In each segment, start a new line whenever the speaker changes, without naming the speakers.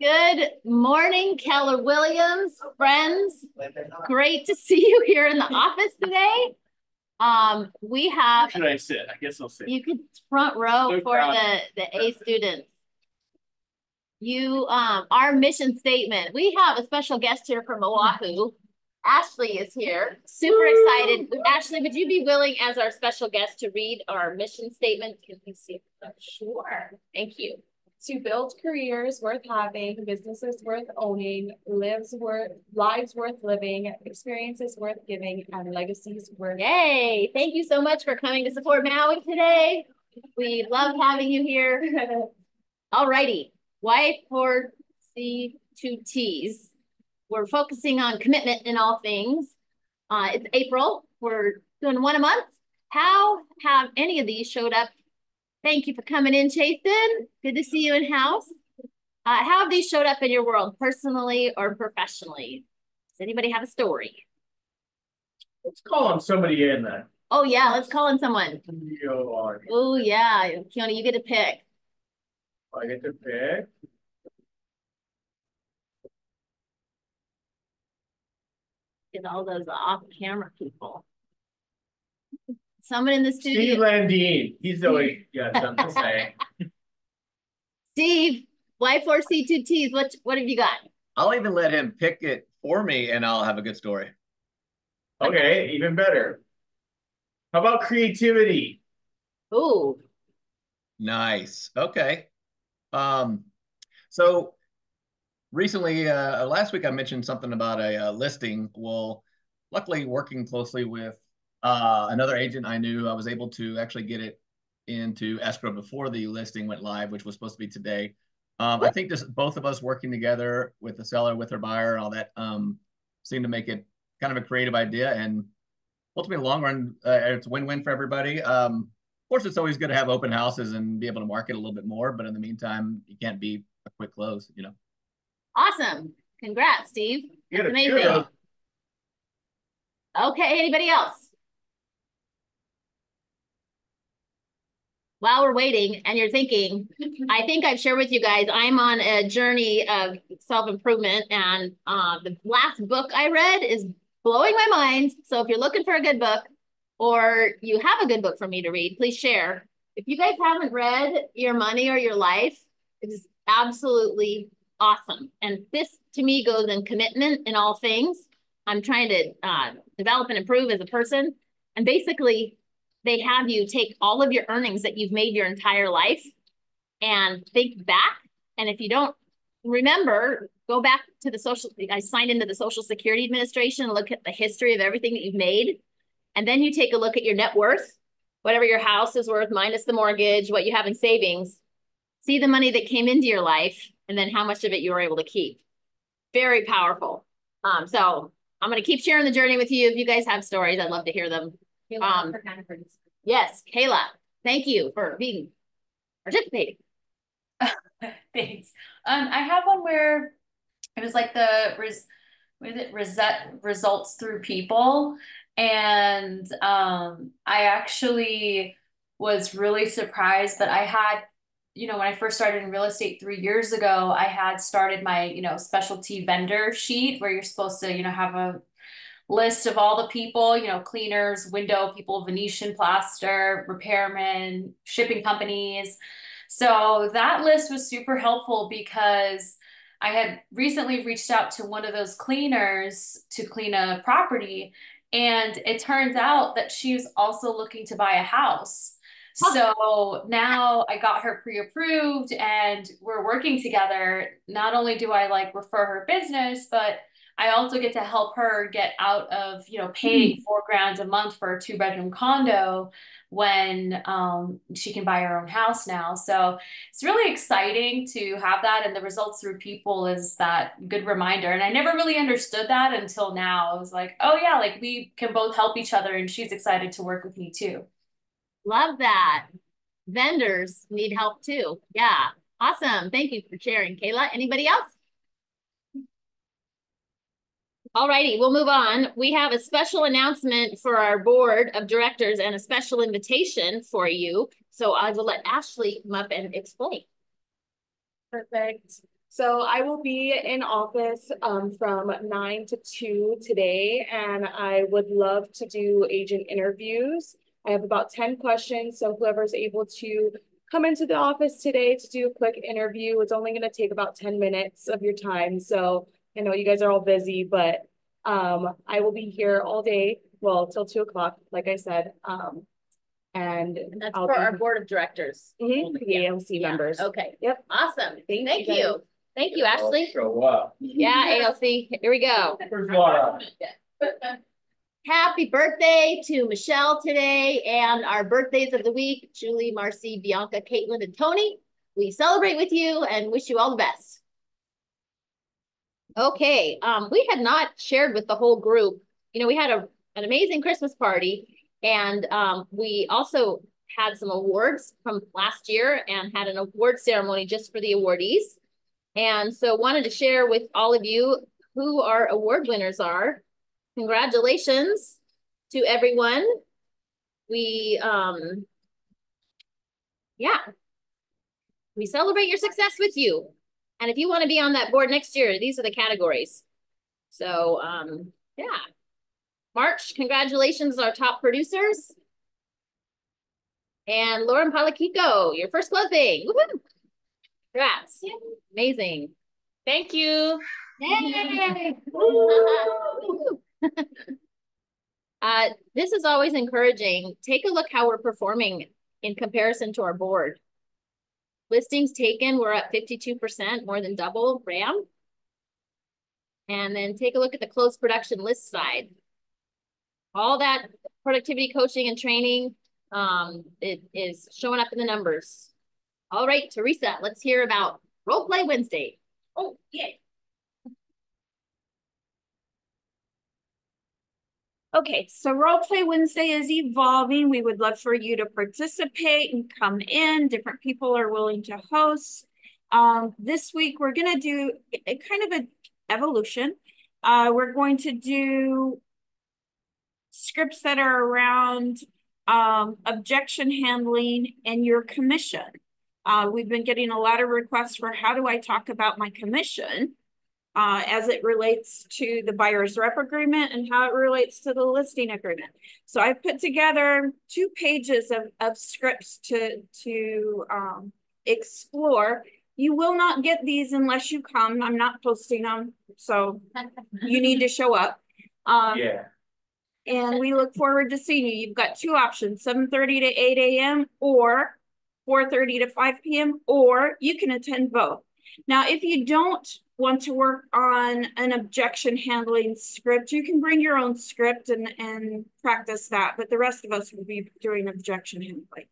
Good morning, Keller Williams, friends. Great to see you here in the office today. We have.
Where should I sit? I guess I'll sit.
You can front row
So
for the A students. Our mission statement. We have a special guest here from Oahu. Ashley is here. Super excited. Ashley, would you be willing as our special guest to read our mission statement? Can we see? Sure. Thank you.
To build careers worth having, businesses worth owning, lives worth living, experiences worth giving, and legacies worth.
Yay! Thank you so much for coming to support Maui today. We love having you here. All righty. Y4C2Ts. We're focusing on commitment in all things. It's April. We're doing one a month. How have any of these showed up? Thank you for coming in, Chaston. Good to see you in house. How have these showed up in your world, personally or professionally? Does anybody have a story?
Let's call on somebody in then.
Oh, yeah, let's call in someone. Oh, yeah. Keone, you get to pick.
I get to pick.
Get all those off-camera people. Someone in the studio.
Steve Landine. He's always got something to say.
Steve, Y4C2Ts, what have you got?
I'll even let him pick it for me and I'll have a good story.
Okay, even better. How about creativity?
Ooh.
Nice. Okay. So recently, last week I mentioned something about a listing. Well, luckily working closely with another agent I knew, I was able to actually get it into escrow before the listing went live, which was supposed to be today. I think just both of us working together with the seller, with their buyer, and all that seemed to make it kind of a creative idea. And ultimately, long run, it's a win-win for everybody. Of course, it's always good to have open houses and be able to market a little bit more. But in the meantime, you can't be a quick close, you know.
Awesome. Congrats, Steve. That's amazing.
Good.
Okay, anybody else? While we're waiting and you're thinking, I think I've shared with you guys, I'm on a journey of self-improvement, and the last book I read is blowing my mind. So if you're looking for a good book or you have a good book for me to read, please share. If you guys haven't read Your Money or Your Life, it is absolutely awesome. And this to me goes in commitment in all things. I'm trying to develop and improve as a person. And basically, they have you take all of your earnings that you've made your entire life and think back. And if you don't remember, go back to I signed into the Social Security Administration and look at the history of everything that you've made. And then you take a look at your net worth, whatever your house is worth minus the mortgage, what you have in savings, see the money that came into your life, and then how much of it you were able to keep. Very powerful. So I'm going to keep sharing the journey with you. If you guys have stories, I'd love to hear them. Yes, Kayla, thank you for participating.
Thanks. I have one where it was like the results through people. And I actually was really surprised, but I had, when I first started in real estate 3 years ago, I had started my, specialty vendor sheet where you're supposed to, have a list of all the people, cleaners, window people, Venetian plaster, repairmen, shipping companies. So that list was super helpful because I had recently reached out to one of those cleaners to clean a property. And it turns out that she was also looking to buy a house. So now I got her pre-approved and we're working together. Not only do I refer her business, but I also get to help her get out of, paying $4,000 a month for a 2-bedroom condo when she can buy her own house now. So it's really exciting to have that. And the results through people is that good reminder. And I never really understood that until now. I was like, oh yeah, we can both help each other, and she's excited to work with me too.
Love that. Vendors need help too. Yeah. Awesome. Thank you for sharing, Kayla. Anybody else? All righty, we'll move on. We have a special announcement for our board of directors and a special invitation for you. So I will let Ashley come up and explain.
Perfect.
So I will be in office from 9 to 2 today, and I would love to do agent interviews. I have about 10 questions, so whoever's able to come into the office today to do a quick interview, it's only going to take about 10 minutes of your time. So I know you guys are all busy, but I will be here all day, well, till 2 o'clock, like I said. And
That's
I'll
for
be
our board of directors.
the ALC
Yeah.
members.
Okay.
Yep.
Awesome. Thank
you,
you. Thank you, Ashley.
Show up.
Yeah, ALC. Here we go.
Where's Laura?
Happy birthday to Michelle today and our birthdays of the week, Julie, Marcy, Bianca, Caitlin, and Tony. We celebrate with you and wish you all the best. Okay, we had not shared with the whole group. You know, we had an amazing Christmas party, and we also had some awards from last year and had an award ceremony just for the awardees. And so wanted to share with all of you who our award winners are. Congratulations to everyone. We, yeah, we celebrate your success with you. And if you want to be on that board next year, these are the categories. So, yeah. March, congratulations, our top producers. And Lauren Palakiko, your first closing. Woohoo! Congrats. Amazing.
Thank you.
Yay! This is always encouraging. Take a look how we're performing in comparison to our board. Listings taken, we're at 52%, more than double RAM. And then take a look at the closed production list side. All that productivity coaching and training, it is showing up in the numbers. All right, Teresa, let's hear about Role Play Wednesday. Oh, yay.
Okay, so Role Play Wednesday is evolving. We would love for you to participate and come in. Different people are willing to host. This week, we're going to do a kind of an evolution. We're going to do scripts that are around objection handling and your commission. We've been getting a lot of requests for how do I talk about my commission as it relates to the buyer's rep agreement and how it relates to the listing agreement. So I put together 2 pages of scripts to explore. You will not get these unless you come. I'm not posting them, so you need to show up.
Yeah.
And we look forward to seeing you. You've got 2 options, 7:30 to 8 a.m. or 4:30 to 5 p.m. or you can attend both. Now, if you don't want to work on an objection handling script, you can bring your own script and practice that, but the rest of us will be doing objection handling.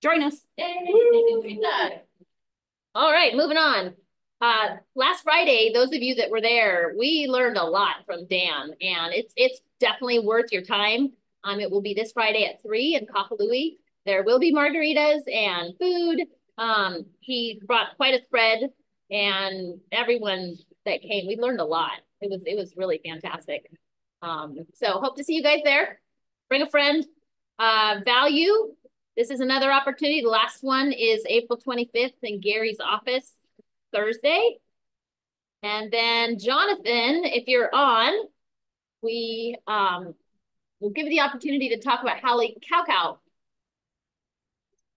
Join us.
Yay. All right, moving on. Last Friday, those of you that were there, we learned a lot from Dan, and it's definitely worth your time. It will be this Friday at 3 in Kahului. There will be margaritas and food. He brought quite a spread, and everyone that came, we learned a lot. It was really fantastic. So hope to see you guys there. Bring a friend. Value. This is another opportunity. The last one is April 25th in Gary's office, Thursday. And then Jonathan, if you're on, we will give you the opportunity to talk about Hallie Cow.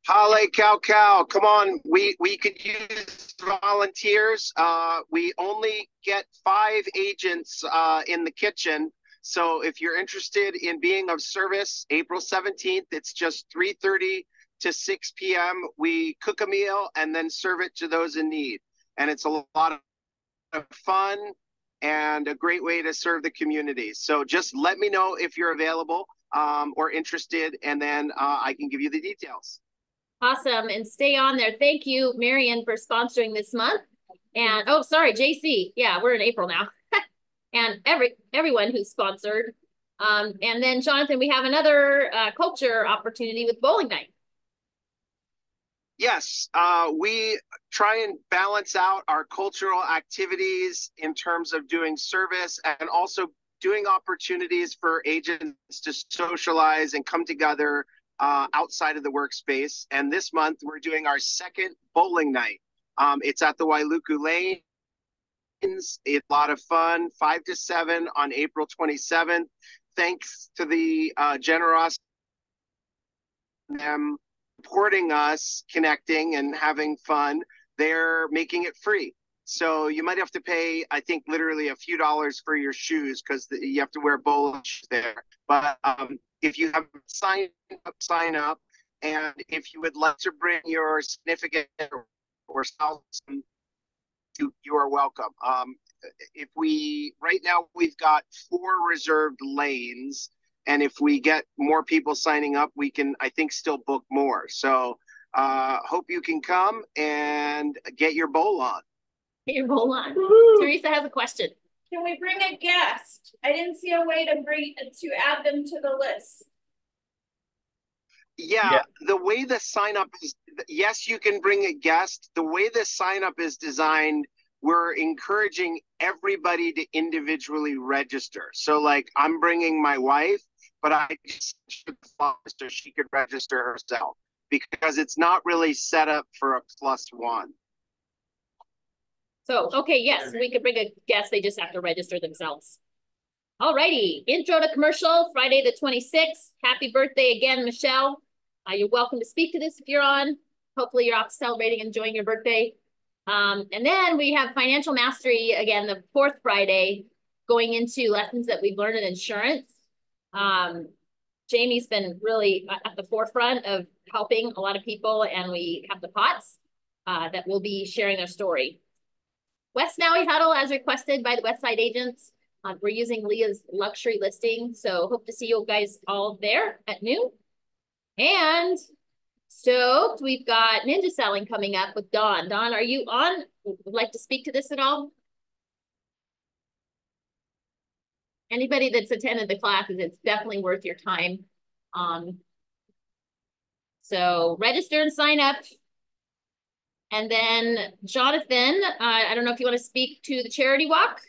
Holly Cow, come on. We could use volunteers. We only get 5 agents in the kitchen. So if you're interested in being of service, April 17th, it's just 3:30 to 6 p.m. We cook a meal and then serve it to those in need. And it's a lot of fun and a great way to serve the community. So just let me know if you're available or interested, and then I can give you the details.
Awesome. And stay on there. Thank you, Marion, for sponsoring this month. And oh, sorry, JC. Yeah, we're in April now. And everyone who's sponsored. And then Jonathan, we have another culture opportunity with bowling night.
Yes, we try and balance out our cultural activities in terms of doing service and also doing opportunities for agents to socialize and come together outside of the workspace. And this month we're doing our second bowling night. It's at the Wailuku Lane. It's a lot of fun, 5 to 7 on April 27th. Thanks to the generosity of them supporting us, connecting and having fun. They're making it free. So you might have to pay, I think, literally a few dollars for your shoes because you have to wear bowling shoes there. But if you have signed up, sign up. And if you would like to bring your significant or spouse, you are welcome. If we right now we've got 4 reserved lanes, and if we get more people signing up, we can, I think, still book more. So hope you can come and get your bowl on.
Get your bowl on. Teresa has a question.
Can we bring a guest? I didn't see a way to add them to the list.
Yeah, the way the sign up is, yes, you can bring a guest. The way the sign up is designed, we're encouraging everybody to individually register. So like I'm bringing my wife, but I just so she could register herself because it's not really set up for a +1.
So, okay, yes, we could bring a guest. They just have to register themselves. All righty, intro to commercial, Friday the 26th. Happy birthday again, Michelle. You're welcome to speak to this if you're on. Hopefully you're off celebrating, enjoying your birthday. And then we have financial mastery, again, the 4th Friday, going into lessons that we've learned in insurance. Jamie's been really at the forefront of helping a lot of people, and we have the POTS that will be sharing their story. West Maui Huddle, as requested by the Westside agents. We're using Leah's luxury listing, so hope to see you guys all there at noon. And stoked, we've got ninja selling coming up with Dawn. Dawn, are you on? Would like to speak to this at all? Anybody that's attended the classes, it's definitely worth your time. So register and sign up. And then Jonathan, I don't know if you want to speak to the charity walk.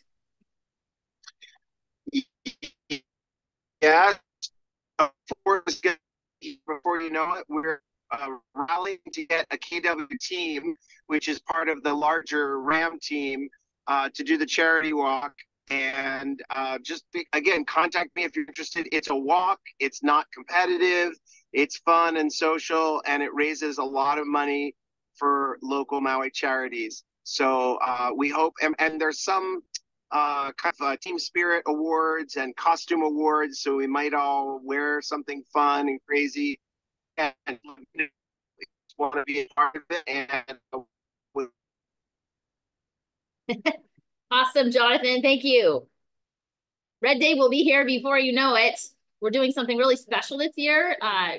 Yeah, before you know it, we're rallying to get a KW team, which is part of the larger RAM team, to do the charity walk. And again, contact me if you're interested. It's a walk. It's not competitive. It's fun and social, and it raises a lot of money for local Maui charities. So we hope, and there's some kind of team spirit awards and costume awards. So we might all wear something fun and crazy and want to be a part of it. And
Awesome, Jonathan. Thank you. Red Day will be here before you know it. We're doing something really special this year,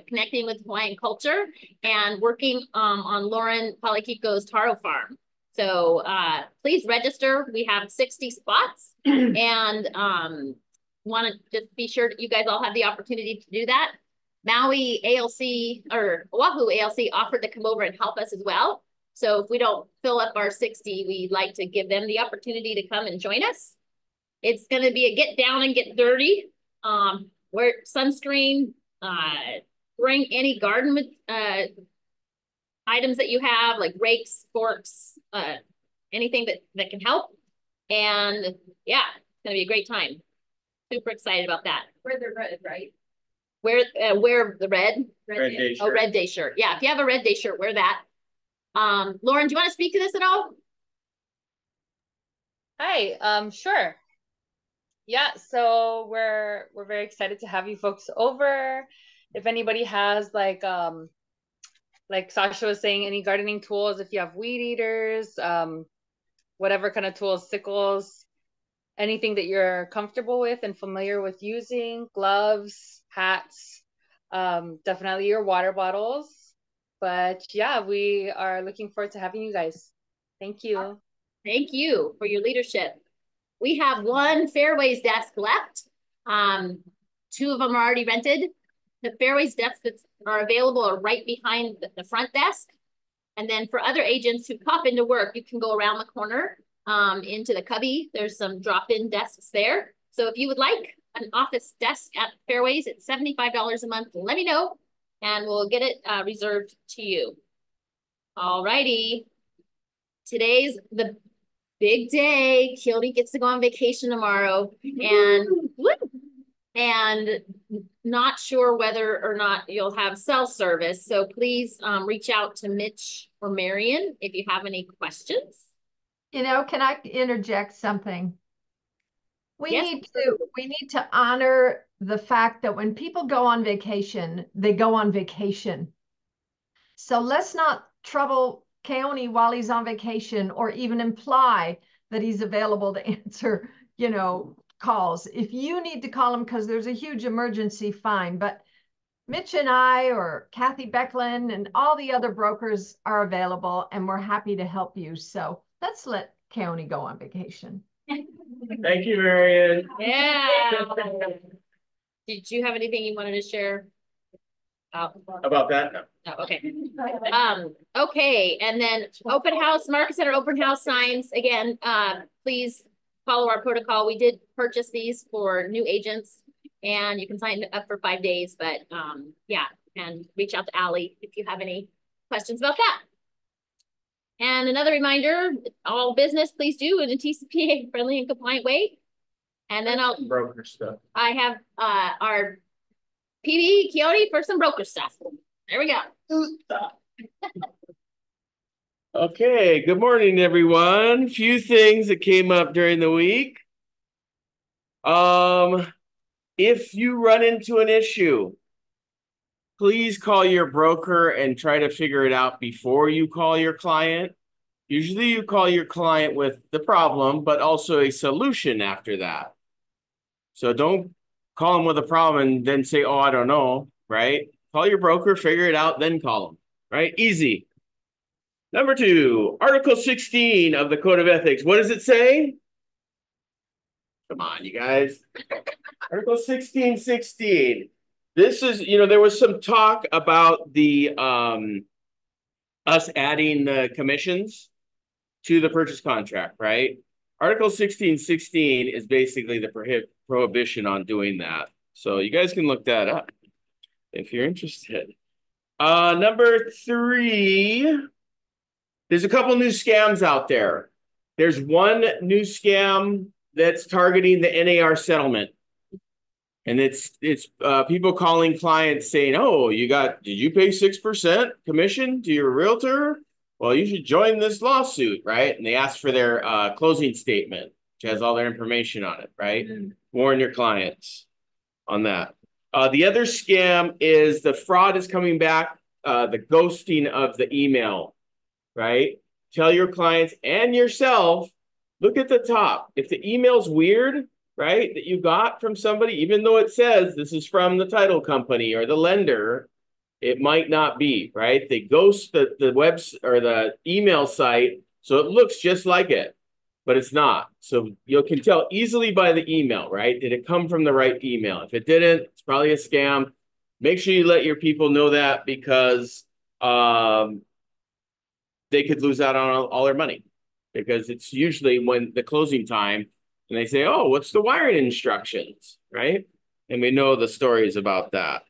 connecting with Hawaiian culture and working on Lauren Palakiko's taro farm. So please register. We have 60 spots and want to just be sure that you guys all have the opportunity to do that. Maui ALC or Oahu ALC offered to come over and help us as well. So if we don't fill up our 60, we'd like to give them the opportunity to come and join us. It's going to be a get down and get dirty. Wear sunscreen, bring any garden items that you have, like rakes, forks, anything that can help. And yeah, it's going to be a great time. Super excited about that.
Wear the red, right?
Wear the red?
Red Day shirt.
Oh, Red Day shirt. Yeah, if you have a Red Day shirt, wear that. Lauren, do you want to speak to this at all?
Hi, sure. Yeah, so we're very excited to have you folks over. If anybody has like Sasha was saying, any gardening tools, if you have weed eaters, whatever kind of tools, sickles, anything that you're comfortable with and familiar with using, gloves, hats, definitely your water bottles. But yeah, we are looking forward to having you guys. Thank you.
Thank you for your leadership. We have 1 Fairways desk left. 2 of them are already rented. The Fairways desks that are available are right behind the front desk. And then for other agents who pop into work, you can go around the corner into the cubby. There's some drop-in desks there. So if you would like an office desk at Fairways, it's $75 a month. Let me know and we'll get it reserved to you. All righty. Today's the big day. Keely gets to go on vacation tomorrow, and not sure whether or not you'll have cell service. So please reach out to Mitch or Marion if you have any questions.
You know, can I interject something? We
Yes.
need to honor the fact that when people go on vacation, they go on vacation. So let's not trouble Keone while he's on vacation or even imply that he's available to answer, you know, calls. If you need to call him because there's a huge emergency, fine. But Mitch and I or Kathy Becklin and all the other brokers are available and we're happy to help you. So let's let Keone go on vacation.
Thank you, Marion.
Yeah. Did you have anything you wanted to share?
About that? No.
Oh, okay. Okay, and then open house, Market Center open house signs. Again, please follow our protocol. We did purchase these for new agents, and you can sign up for 5 days. But yeah, and reach out to Allie if you have any questions about that. And another reminder, all business, please do in a TCPA friendly and compliant way. And then
broker stuff.
I have our PB Keone for some broker stuff. There we go.
Okay, good morning, everyone. Few things that came up during the week. If you run into an issue, please call your broker and try to figure it out before you call your client. Usually you call your client with the problem, but also a solution after that. So don't call them with a problem and then say, oh, I don't know, right? Call your broker, figure it out, then call them, right? Easy. Number 2, Article 16 of the Code of Ethics. What does it say? Come on, you guys. Article 16:16. This is, you know, there was some talk about the us adding the commissions to the purchase contract, right? Article 16:16 is basically the prohibition on doing that. So you guys can look that up if you're interested. Number 3, there's a couple new scams out there. There's one new scam that's targeting the NAR settlement. And it's people calling clients saying, oh, did you pay 6% commission to your realtor? Well, you should join this lawsuit, right? And they ask for their closing statement, which has all their information on it, right? Warn your clients on that. The other scam is the fraud is coming back, the ghosting of the email, right? Tell your clients and yourself, look at the top. If the email's weird, right, that you got from somebody, even though it says this is from the title company or the lender, it might not be, right? They ghost the web or the email site so it looks just like it, but it's not. So you can tell easily by the email, right? Did it come from the right email? If it didn't, it's probably a scam. Make sure you let your people know that because they could lose out on all their money because it's usually when the closing time and they say, oh, what's the wiring instructions, right? And we know the stories about that.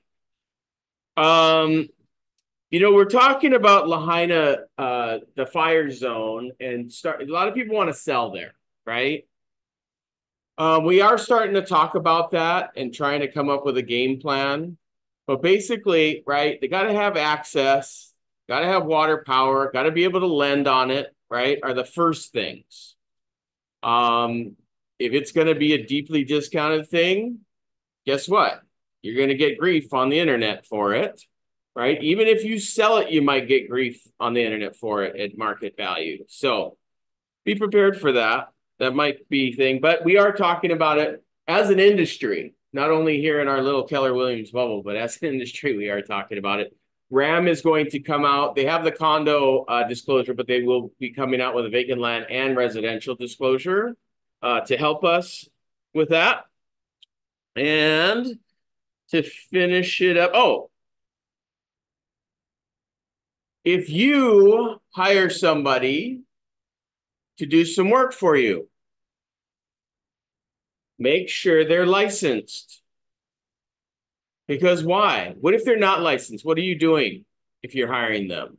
You know, we're talking about Lahaina, the fire zone, and a lot of people want to sell there, right? We are starting to talk about that and trying to come up with a game plan. But basically, right, they got to have access, got to have water power, got to be able to lend on it, right, are the first things. If it's going to be a deeply discounted thing, guess what? You're going to get grief on the internet for it, right? Even if you sell it, you might get grief on the internet for it at market value. So be prepared for that. That might be a thing, but we are talking about it as an industry, not only here in our little Keller Williams bubble, but as an industry, we are talking about it. RAM is going to come out. They have the condo disclosure, but they will be coming out with a vacant land and residential disclosure to help us with that. And to finish it up, oh, if you hire somebody to do some work for you, make sure they're licensed. Because why? What if they're not licensed? What are you doing if you're hiring them?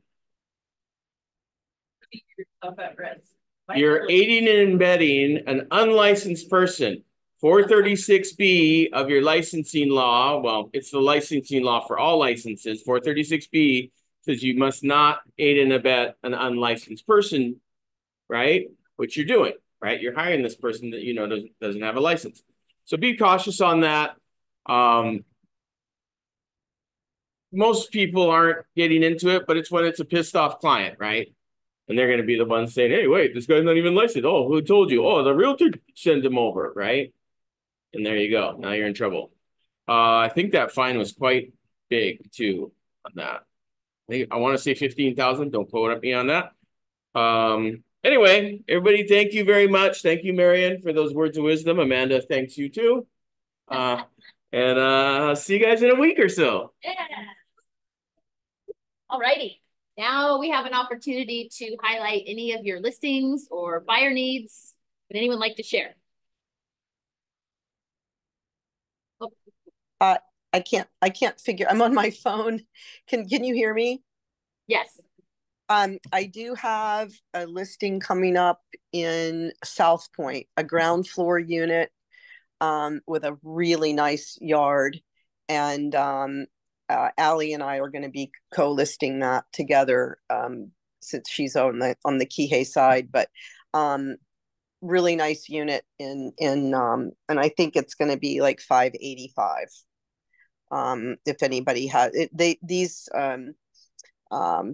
Yourself at risk.
You're aiding and abetting an unlicensed person. 436B of your licensing law, well, it's the licensing law for all licenses. 436B says you must not aid and abet an unlicensed person, right? Which you're doing, right? You're hiring this person that you know doesn't have a license. So be cautious on that. Most people aren't getting into it, but it's when it's a pissed off client, right? And they're going to be the ones saying, hey, wait, this guy's not even licensed. Oh, who told you? Oh, the realtor sent him over, right? And there you go. Now you're in trouble. I think that fine was quite big too on that. I want to say 15,000. Don't quote at me on that. Anyway, everybody, thank you very much. Thank you, Marion, for those words of wisdom. Amanda, thanks you too. And I'll see you guys in a week or so.
Yeah. All righty. Now we have an opportunity to highlight any of your listings or buyer needs. Would anyone like to share?
Oh. I can't figure. I'm on my phone. Can you hear me?
Yes.
I do have a listing coming up in South Point, a ground floor unit with a really nice yard. And Allie and I are going to be co-listing that together since she's on the Kihei side. But really nice unit and I think it's going to be like 585. If anybody has it,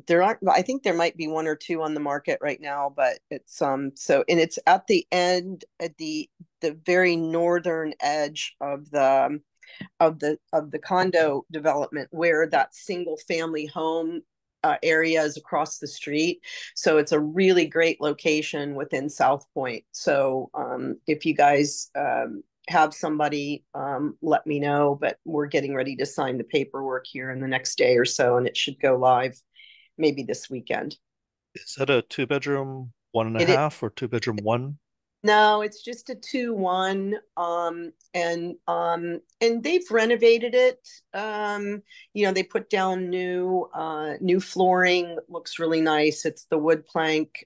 there aren't, I think there might be one or two on the market right now, but it's so, and it's at the end, at the very northern edge of the condo development, where that single family home area is across the street. So it's a really great location within South Point. So if you guys have somebody, let me know, but we're getting ready to sign the paperwork here in the next day or so, and it should go live maybe this weekend.
Is that a 2-bedroom, 1.5, or 2-bedroom, 1?
No, it's just a 2-1. And they've renovated it. They put down new flooring, looks really nice. It's the wood plank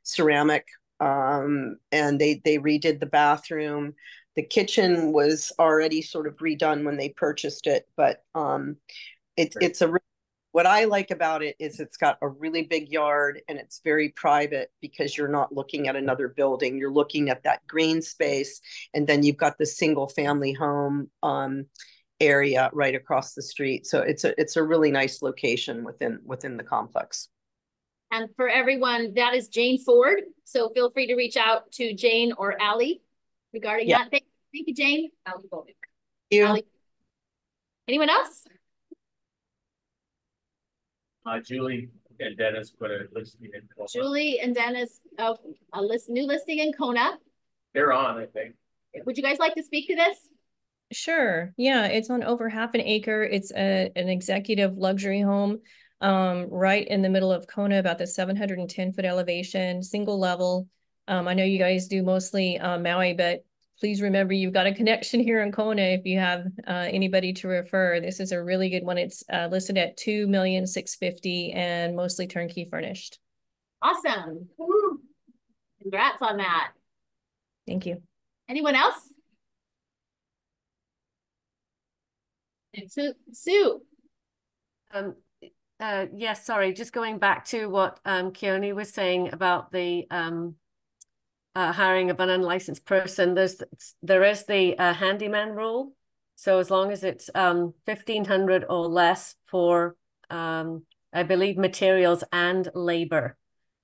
ceramic. And they redid the bathroom. The kitchen was already sort of redone when they purchased it, but it's what I like about it is it's got a really big yard and it's very private because you're not looking at another building. You're looking at that green space, and then you've got the single family home area right across the street. So it's a really nice location within the complex.
And for everyone, that is Jane Ford. So feel free to reach out to Jane or Allie regarding that. Thank you, Jane. Thank
you.
Allie. Anyone else?
Julie and Dennis put a listing in Kona.
Julie and Dennis, new listing in Kona.
They're on, I think.
Would you guys like to speak to this?
Sure. Yeah, it's on over 1/2 acre. It's an executive luxury home right in the middle of Kona, about the 710-foot elevation, single level. I know you guys do mostly Maui, but please remember you've got a connection here in Kona if you have anybody to refer. This is a really good one. It's listed at $2,650,000 and mostly turnkey furnished.
Awesome. Woo. Congrats on that.
Thank you.
Anyone else? Sue.
Yes, sorry, just going back to what Keone was saying about the hiring of an unlicensed person. There is the handyman rule. So as long as it's 1,500 or less for I believe materials and labor,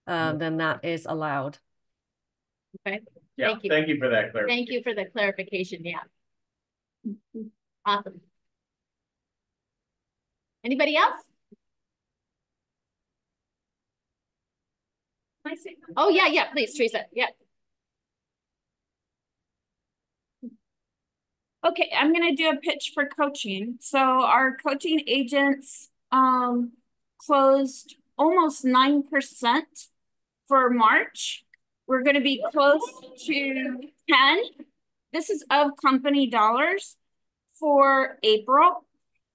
then that is allowed.
Okay.
Yeah, thank you for that clarification.
Thank you for the clarification. Yeah. Awesome. Anybody else? Oh yeah, please, Teresa. Yeah.
Okay, I'm gonna do a pitch for coaching. So our coaching agents closed almost 9% for March. We're gonna be close to 10. This is of company dollars for April.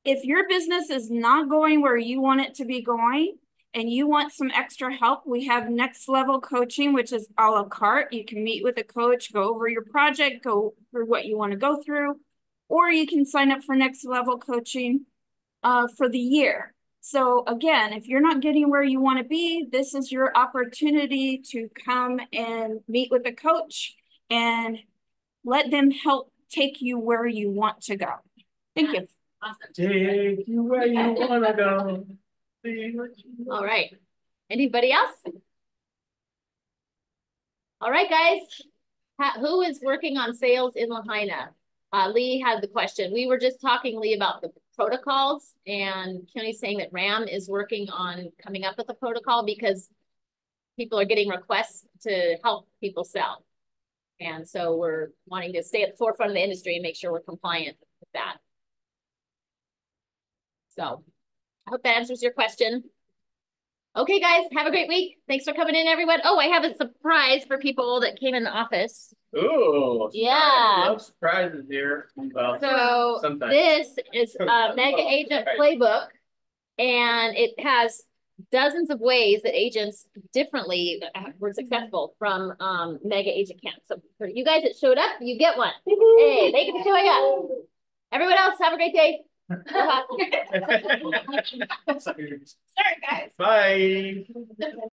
If your business is not going where you want it to be going, and you want some extra help, we have next level coaching, which is a la carte. You can meet with a coach, go over your project, go through what you want to go through, or you can sign up for next level coaching for the year. So again, if you're not getting where you want to be, this is your opportunity to come and meet with a coach and let them help take you where you want to go. Thank you.
Awesome.
Take you where you wanna go.
All right. Anybody else? All right, guys. Who is working on sales in Lahaina? Lee had the question. We were just talking, Lee, about the protocols, and Keone's saying that RAM is working on coming up with a protocol because people are getting requests to help people sell. And so we're wanting to stay at the forefront of the industry and make sure we're compliant with that. So I hope that answers your question. Okay, guys, have a great week. Thanks for coming in, everyone. Oh, I have a surprise for people that came in the office.
Ooh,
yeah.
I love surprises here. Well,
so
sometimes.
This is a Mega Agent Playbook, and it has dozens of ways that agents differently were successful from Mega Agent Camp. So for you guys that showed up, you get one. Hey, thank you for showing up. Everyone else, have a great day. Sorry, guys.
Bye.